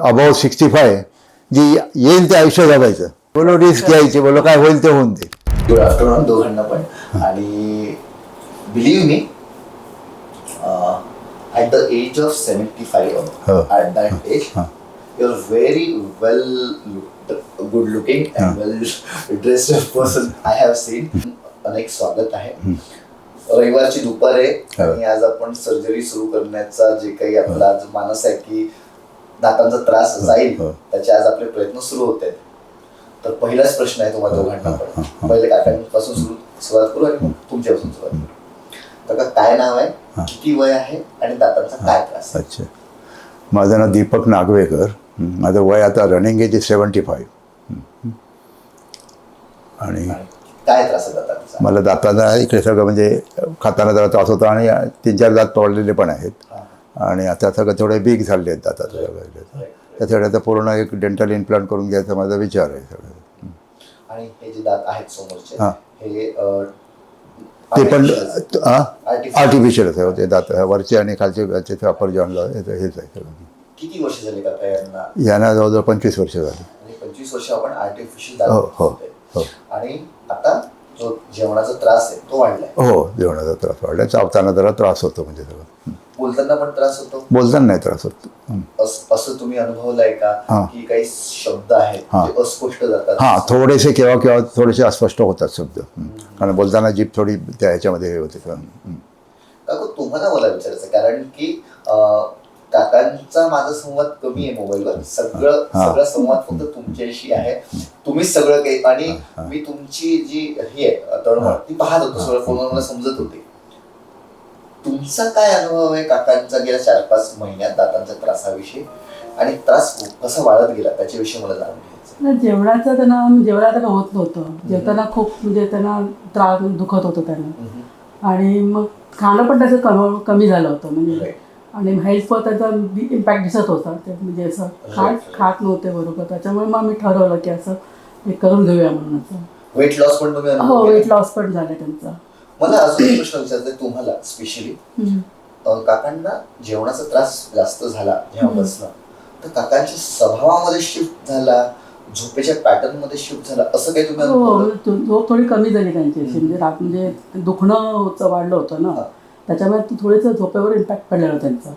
About 65 जी येईल ते आयुष्य जगायचं. बोलो रिस्क घ्यायची, बोलो काय होईल ते होऊन दे. गुड आफ्टरनून दोघांना पण. आणि believe me, at the age of 75, at that age, you're very good looking and well dressed person I have seen. अनेक स्वागत आहे. रविवारची दुपार आहे आणि आज आपण सर्जरी सुरू करण्याचा जे काही आपला आज मानस आहे की दातांचा त्रास जाईल त्याचे आज आपले प्रयत्न सुरू होत आहेत. तर पहिलाच प्रश्न आहे तुम्हाला दोघांना पण. पहिले काकांपासून सुरुवात करू आणि मग तुमच्यापासून सुरुवात करू. काका, काय नाव आहे, किती वय आहे आणि दातांचा काय त्रास आहे? अच्छा, माझं नाव दीपक नागवेकर. माझं वय आता रनिंग एज 75. आणि काय त्रास आहे दातांचा? मला दातांना इकडे सगळं म्हणजे खाताना जरा त्रास होता आणि 3-4 दात पडलेले पण आहेत. आणि आता सगळं थोडे बिग झाले आहेत दातात सगळं. त्यासाठी आता पूर्ण एक डेंटल इम्प्लांट करून घ्यायचा माझा विचार आहे सगळं. आणि हे जे दात आहेत समोरचे हे ते पण आर्टिफिशियलच आहे होते दात. वरचे आणि खालचे अपर जॉनला हेच आहे सगळं. किती वर्ष झाले काका यांना? यांना जवळजवळ 25 वर्ष झाली. आणि 25 वर्ष आपण आर्टिफिशियल दात होते. आणि आता जो जेवणाचा त्रास आहे तो वाढलाय. हो, जेवणाचा त्रास वाढलाय. चावताना जरा त्रास होतो, म्हणजे सगळं. बोलताना पण त्रास होतो? बोलताना नाही त्रास होतो. असं तुम्ही अनुभवलंय का की काही शब्द आहेत जे अस्पष्ट जातात? थोडेसे केव्हा केव्हा थोडेसे अस्पष्ट होतात शब्द, कारण बोलताना जीभ थोडी त्या ह्याच्यामध्ये होते. काकू, तुम्हाला मला विचारायचं कारण की काकांचा माझा संवाद कमी आहे मोबाईलवर. सगळा संवाद फक्त तुमच्याशी आहे. तुम्हीच सगळं काही, आणि मी तुमची जी ही आहे तळमळ ती पाहत होतो, सगळं फोनवर मला समजत होते. तुमचा काय अनुभव आहे काकांचा गेल्या 4-5 महिन्यात दातांच्या त्रासाविषयी, आणि त्रास कसा वाढत गेला त्याच्याविषयी मला जाणून घ्यायचं. जेवणाचं त्यांना होत नव्हतं. जेवताना खूप म्हणजे त्यांना त्रास दुखत होतं त्यांना. आणि मग खाणं पण त्याचं कमी झालं होतं म्हणजे. आणि हेल्थवर त्याचा इम्पॅक्ट दिसत होता. ते म्हणजे असं खात नव्हते बरोबर. त्याच्यामुळे मग आम्ही ठरवलं की असं हे करून घेऊया म्हणून. असं वेट लॉस पण तुम्ही? हो, वेट लॉस पण झाला त्यांचा. मला अजून एक प्रश्न विचारायचा आहे तुम्हाला स्पेशली. काकांना जेवणाचा त्रास जास्त झाला जेव्हापासून, तर काकांच्या स्वभावामध्ये शिफ्ट झाला, झोपेच्या पॅटर्न मध्ये शिफ्ट झाला, असं काही तुम्ही? हो, झोप थोडी कमी झाली त्यांची. म्हणजे दुखणं वाढलं होतं ना, त्याच्यामुळे थोडंसं झोपेवर इम्पॅक्ट पडलेला त्यांचा.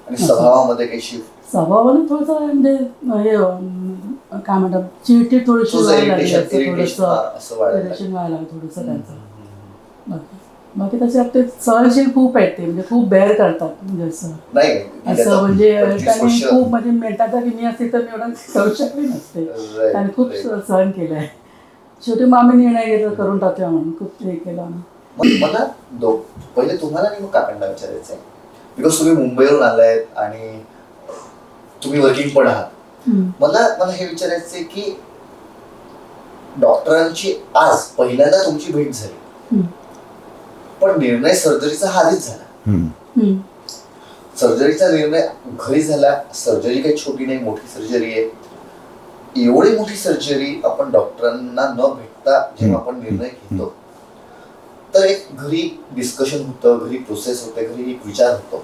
आणि स्वभावामध्ये काही शिफ्ट? स्वभावाने थोडंसं म्हणजे हे काय म्हणतात, चिडचिड थोडीशी व्हायला लागली, थोडंसं व्हायला लागलं थोडंसं त्यांचं. बाकी तसे आपले सहनशील खूप आहेत ते, म्हणजे खूप बेअर करतात. म्हणजे असं म्हणजे त्यांनी खूप म्हणजे मिळतात की मी असते तर मी एवढं करू शकले नसते. त्याने खूप सहन केलंय. शेवटी मग आम्ही निर्णय घेतला करून टाकूया म्हणून. खूप हे केलं आम्ही. मला पहिले तुम्हाला आणि मग काकांना विचारायचं आहे, बिकॉज तुम्ही मुंबईवरून आलायत आणि तुम्ही वर्किंग पण आहात. मला हे विचारायचं आहे की डॉक्टरांची आज पहिल्यांदा तुमची भेट झाली, पण निर्णय सर्जरीचा आधीच झाला. सर्जरीचा निर्णय घरी झाला. सर्जरी काही छोटी नाही, मोठी सर्जरी आहे. एवढी मोठी सर्जरी आपण डॉक्टरांना न भेटता जेव्हा आपण निर्णय घेतो, तर एक घरी डिस्कशन होतं, घरी प्रोसेस होते, घरी एक विचार होतो.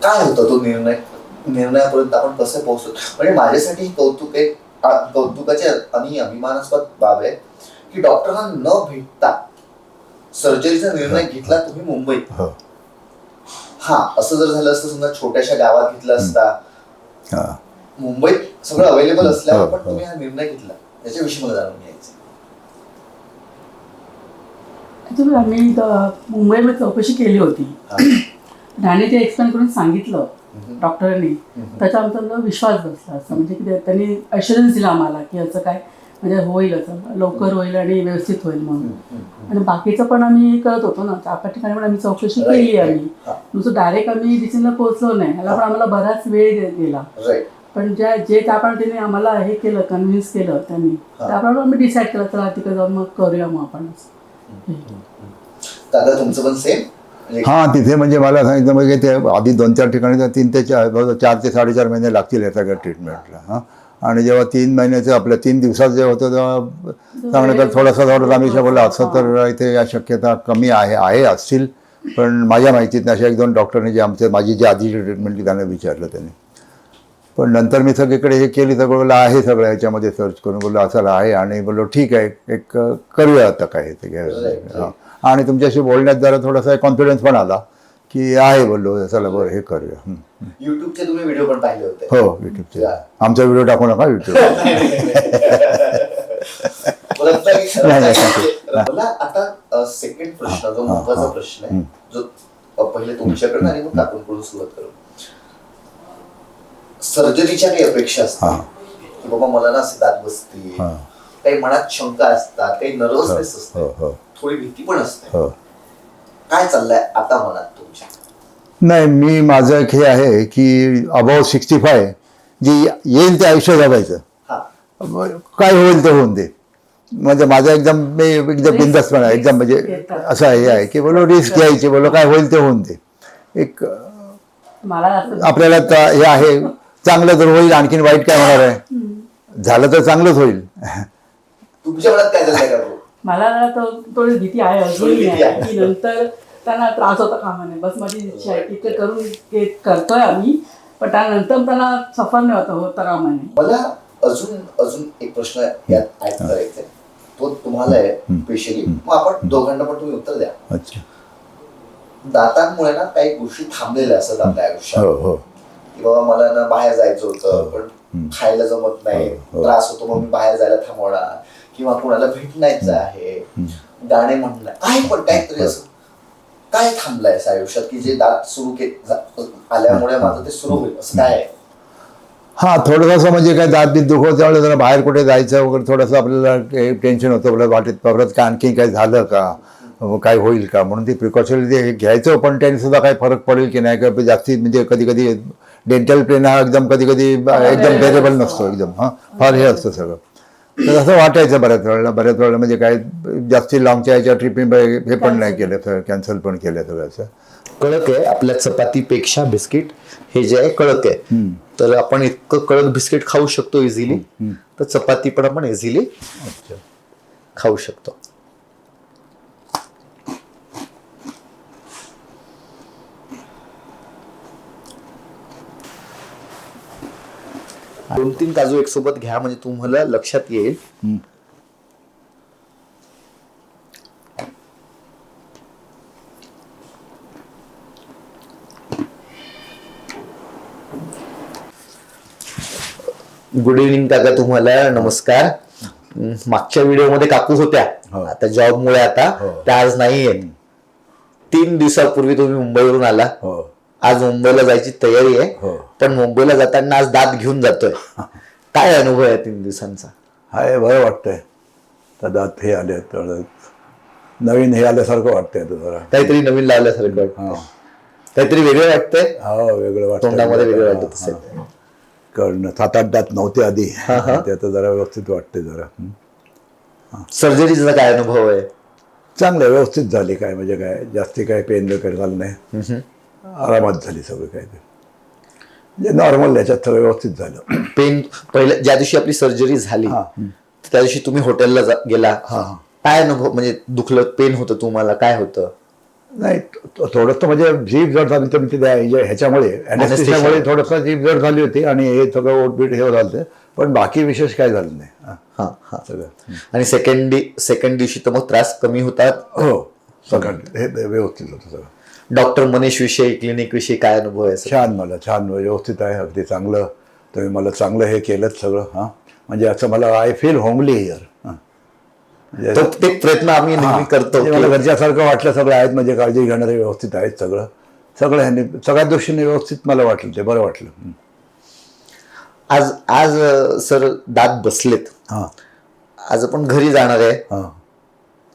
काय होतं तो निर्णयापर्यंत आपण कसं पोहोचतो? म्हणजे माझ्यासाठी कौतुकाची आणि अभिमानास्पद बाब आहे की डॉक्टरांना न भेटता सर्जरीचा निर्णय घेतला तुम्ही मुंबईत. असं जर झालं असतं समजा छोट्याशा गावात घेतलं असता, मुंबईत सगळं अवेलेबल असल्यावर पण तुम्ही हा निर्णय घेतला, त्याच्याविषयी मला जाणून घ्यायचं. आम्ही मुंबईमध्ये चौकशी केली होती. त्याने ते एक्सप्लेन करून सांगितलं डॉक्टरांनी. त्याचा आमचा विश्वास बसला. असं म्हणजे की त्यांनी अश्युरन्स दिला आम्हाला की असं काय म्हणजे होईल, असं लवकर होईल आणि व्यवस्थित होईल म्हणून. आणि बाकीचं पण आम्ही करत होतो ना, त्या ठिकाणी पण आम्ही चौकशी केली. आम्ही नुसतं डायरेक्ट आम्ही डिसिजनला पोहोचलो नाही, ह्याला पण आम्हाला बराच वेळ गेला. पण जे त्या पद्धतीने आम्हाला हे केलं, कन्व्हिन्स केलं त्यांनी, त्याप्रमाणे आम्ही डिसाईड केलं चला तिकडे जाऊन मग करूया मग आपण. दादा तुमचं पण सेम? तिथे म्हणजे मला सांगितलं म्हणजे ते आधी 2-4 ठिकाणी 3 ते 4 ते 4.5 महिने लागतील या सगळ्या ट्रीटमेंटला. आणि जेव्हा 3 महिन्याचं आपल्या 3 दिवसात जे होतं तेव्हा सांगण्यात थोडं आम्ही बोलला असं तर इथे या शक्यता कमी आहे असतील. पण माझ्या माहितीत अशा 1-2 डॉक्टरने जे माझी जी आधीची ट्रीटमेंट त्यांना विचारलं त्यांनी, पण नंतर मी सगळीकडे हे केली तर बोललो आहे सगळं ह्याच्यामध्ये सर्च करून बोललो असं आहे आणि बोललो ठीक आहे एक करूया आता काय ते घ्या. आणि तुमच्याशी बोलण्यात जरा थोडासा कॉन्फिडन्स पण आला की आहे बोललो चला बरं हे करूया. युट्यूबचे तुम्ही व्हिडिओ पण पाहिले होते. हो युट्यूबचे आमचा व्हिडिओ टाकू नका युट्यूब. मला आता सेकंड प्रश्न जो महत्वाचा प्रश्न आहे जो पहिले तुमच्याकडनं आणि मग काकूंकडून सुरुवात करू. सर्जरीच्या काही अपेक्षा असतात की बाबा मला ना असे दात बसतील, काही मनात शंका असतात, काही नर्वसनेस असते, थोडी भीती पण असते. काय चाललंय आता मनात तुमच्या? नाही मी माझं एक हे आहे की अबाउट 65 जे येईल ते आयुष्य जगायचं, काय होईल ते होऊन दे. म्हणजे माझा एकदम एकदम बिंदासपणा एकदम म्हणजे असं हे आहे की बोलो रिस्क घ्यायची, बोलो काय होईल ते होऊन दे. एक आपल्याला हे आहे चांगलं तर होईल, आणखीन वाईट काय होणार आहे, झालं तर चांगलंच होईल. तुमच्या मनात काय चाललंय? मला थोडी भीती आहे अजूनही आहे की नंतर त्यांना त्रास होता कामा नये. बस माझी इच्छा आहे की ते करून करतोय आम्ही, पण त्यानंतर त्यांना सफर नाही होता कामा नये. मला अजून एक प्रश्न यात ऍड करायचा आहे, तो तुम्हाला आहे स्पेशली, मग आपण दोघांना पण तुम्ही उत्तर द्या. अच्छा. दातांमुळे ना काही गोष्टी थांबलेल्या असतात आपल्या आयुष्यात की बाबा मला ना बाहेर जायचं होतं पण खायला जमत नाही, त्रास होतो मग मी बाहेर जायला थांबवणार, किंवा कोणाला भेटण्याचं आहे, गाणे म्हणणं काय पण काहीतरी असं काय थांबलंय असं आयुष्यात की जे दात सुरू आल्यामुळे माझं ते सुरू होईल असं काय आहे? हां थोडंसं म्हणजे काय दात बीत दुखवत त्यावेळेस जरा बाहेर कुठे जायचं वगैरे थोडंसं आपल्याला टेन्शन होतं, आपल्याला वाटेत परत काय आणखी काय झालं का, काय होईल का, म्हणून ती प्रिकॉशन ते घ्यायचं. पण त्याने सुद्धा काही फरक पडेल की नाही का, जास्ती म्हणजे कधी कधी डेंटल पेन हा एकदम कधी कधी एकदम बेरेबल नसतो एकदम, फार हे असतं सगळं. तर असं वाटायचं बऱ्याच वेळेला म्हणजे काय जास्ती लाँगच्या ह्याच्या ट्रिपिंग हे पण नाही केलं, कॅन्सल पण केलं सगळं. कळक आहे आपल्या चपातीपेक्षा बिस्किट हे जे आहे कळक आहे, तर आपण इतकं कळक बिस्किट खाऊ शकतो इझिली, तर चपाती पण आपण इझिली खाऊ शकतो. दोन तीन काजू एक सोबत घ्या म्हणजे तुम्हाला लक्षात येईल. गुड इव्हनिंग काका, तुम्हाला नमस्कार. मागच्या व्हिडिओमध्ये काकू होत्या, आता जॉबमुळे आता त्या आज नाही आहेत. 3 दिवसापूर्वी तुम्ही मुंबईवरून आला, आज मुंबईला जायची तयारी आहे, पण मुंबईला जाताना आज दात घेऊन जातोय. काय अनुभव आहे 3 दिवसांचा? हाय बरं वाटतंय, तर दात हे आले नवीन हे आल्यासारखं वाटतंय, जरा काहीतरी नवीन लावल्यासारखं वाटतं, काहीतरी वेगळं वाटतंय. वेगळं वाटतं, तोंडामध्ये वेगळं वाटत असेल. कारण 7-8 दात नव्हते आधी, ते आता जरा व्यवस्थित वाटते जरा. सर्जरीचा काय अनुभव आहे? चांगलं व्यवस्थित झाली, काय म्हणजे काय जास्ती काय पेन वगैरे झालं नाही, आरामात झाली सगळं. काय ते म्हणजे नॉर्मल याच्यात सगळं व्यवस्थित झालं. पेन पहिल्या ज्या दिवशी आपली सर्जरी झाली त्या दिवशी तुम्ही हॉटेलला गेला, काय अनुभव म्हणजे दुखलं, पेन होतं तुम्हाला, काय होतं? नाही थोडंसं म्हणजे जीभ जड झाली तर ते ह्याच्यामुळे ॲनेस्थेशियामुळे थोडंसं जीभ जड झाली होती आणि हे सगळं ओटबीट हे झालं, पण बाकी विशेष काय झालं नाही. सगळं. आणि सेकंड दिवशी तर मग त्रास कमी होतात? हो सगळं हे व्यवस्थित होतं सगळं. डॉक्टर मनीष विषयी, क्लिनिक विषयी काय अनुभव आहे? छान व्यवस्थित आहे, अगदी चांगलं. तुम्ही मला चांगलं हे केलं सगळं. म्हणजे असं मला आय फील होमली हिअर. ते प्रयत्न आम्ही नेहमी करतो. मला घरच्यासारखं वाटलं, सगळं आहेत म्हणजे काळजी घेणारे व्यवस्थित आहेत सगळं ह्यांनी सगळ्या दृष्टीने व्यवस्थित मला वाटलं, ते बरं वाटलं. आज सर दात बसलेत, आज आपण घरी जाणार आहे,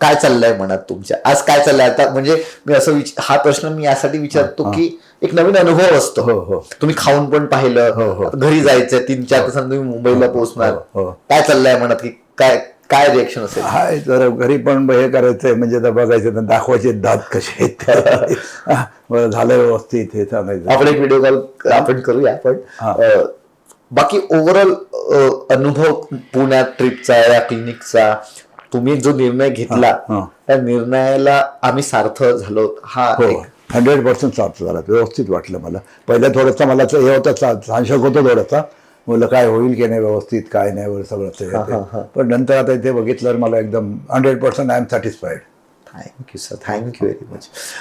काय चाललंय मनात तुमच्या? आज काय चाललंय आता? म्हणजे मी असं हा प्रश्न मी यासाठी विचारतो की एक नवीन अनुभव असतो. तुम्ही खाऊन पण पाहिलं, घरी जायचंय, 3-4 तासांनी तुम्ही मुंबईला पोहोचणार, काय चाललंय मनात की काय रिएक्शन असेल? हाय जर घरी पण हे करायचंय म्हणजे बघायचं तर दाखवायचे दात कसे आहेत, झालं व्यवस्थित हे सांगायचं. आपण एक व्हिडिओ कॉल आपण करूया. पण बाकी ओव्हरऑल अनुभव पुण्यात ट्रिपचा या क्लिनिकचा, तुम्ही जो निर्णय घेतला त्या निर्णयाला आम्ही सार्थ झालो, हा 100% साथ झाला, व्यवस्थित वाटलं मला. पहिल्या थोडंसं मला हे होतं संशय होतं थोडासा, मुलं काय होईल की नाही व्यवस्थित, काय नाही वगैरे सगळं ते. पण नंतर आता इथे बघितल्यावर मला एकदम 100% I am satisfied. Thank you sir, thank you very much.